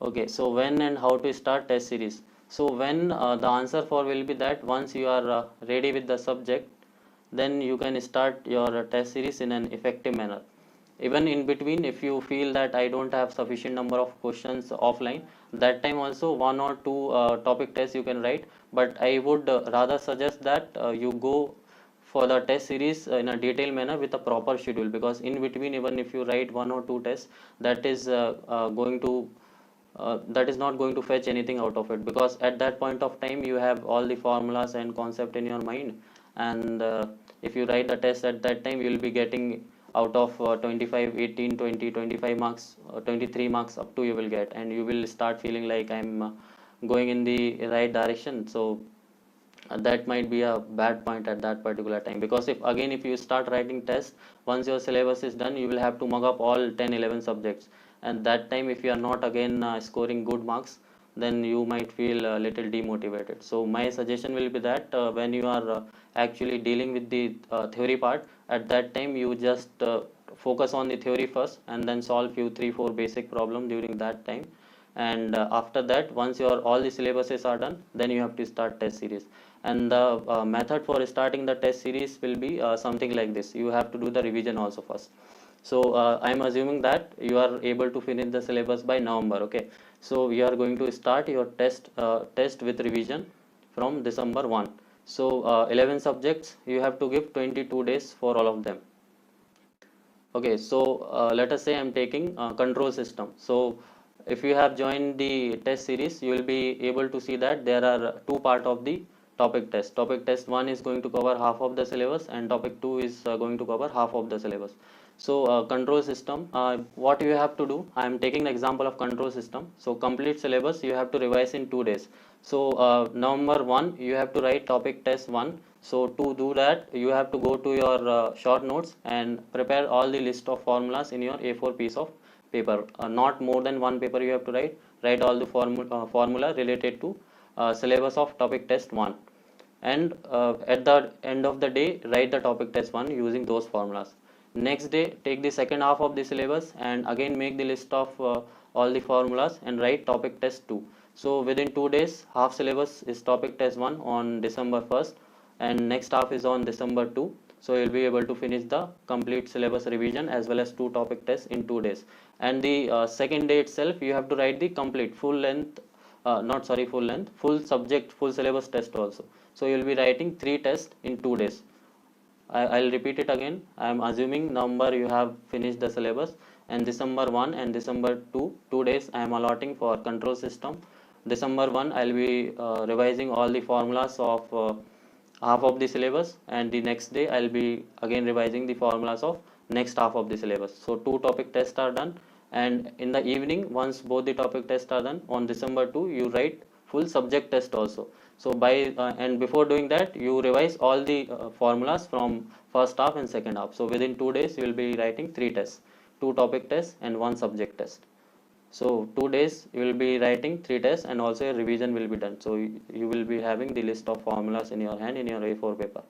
Okay, so when and how to start test series. So when the answer for will be that once you are ready with the subject, then you can start your test series in an effective manner. Even in between, if you feel that I don't have sufficient number of questions offline, that time also one or two topic tests you can write. But I would rather suggest that you go for the test series in a detailed manner with a proper schedule, because in between, even if you write one or two tests, that is going to that is not going to fetch anything out of it, because at that point of time you have all the formulas and concept in your mind. And if you write the test at that time, you will be getting out of 25, 18, 20, 25 marks, 23 marks up to you will get, and you will start feeling like I'm going in the right direction. So that might be a bad point at that particular time, because if you start writing tests, once your syllabus is done, you will have to mug up all 10, 11 subjects, and that time if you are not again scoring good marks, then you might feel a little demotivated. So my suggestion will be that when you are actually dealing with the theory part, at that time you just focus on the theory first, and then solve few 3 4 basic problem during that time. And after that, once your all the syllabuses are done, then you have to start test series. And the method for starting the test series will be something like this: you have to do the revision also first. So I'm assuming that you are able to finish the syllabus by November. Okay, so we are going to start your test with revision from December 1. So 11 subjects, you have to give 22 days for all of them. Okay, so let us say I'm taking control system. So if you have joined the test series, you will be able to see that there are two part of the topic test. Topic test 1 is going to cover half of the syllabus, and topic 2 is going to cover half of the syllabus. So control system, what you have to do, I am taking the example of control system. So complete syllabus you have to revise in 2 days. So November 1, you have to write topic test 1. So to do that, you have to go to your short notes and prepare all the list of formulas in your A4 piece of paper. Not more than one paper you have to write. Write all the formula related to syllabus of topic test 1. And at the end of the day, write the topic test 1 using those formulas. Next day, take the second half of the syllabus and again make the list of all the formulas and write topic test 2. So within 2 days, half syllabus is topic test 1 on December 1st, and next half is on December 2. So you'll be able to finish the complete syllabus revision as well as two topic tests in 2 days. And the second day itself, you have to write the complete full length, not sorry, full length, full subject, full syllabus test also. So you'll be writing 3 tests in 2 days. I'll repeat it again. I'm assuming November you have finished the syllabus, and December 1 and December 2, 2 days I am allotting for control system. December 1, I'll be revising all the formulas of half of the syllabus, and the next day I'll be again revising the formulas of next half of the syllabus. So two topic tests are done, and in the evening, once both the topic tests are done on December 2, you write full subject test also. So by and before doing that, you revise all the formulas from first half and second half. So within 2 days, you will be writing 3 tests, two topic tests and one subject test. So 2 days you will be writing 3 tests, and also a revision will be done. So you will be having the list of formulas in your hand in your A4 paper.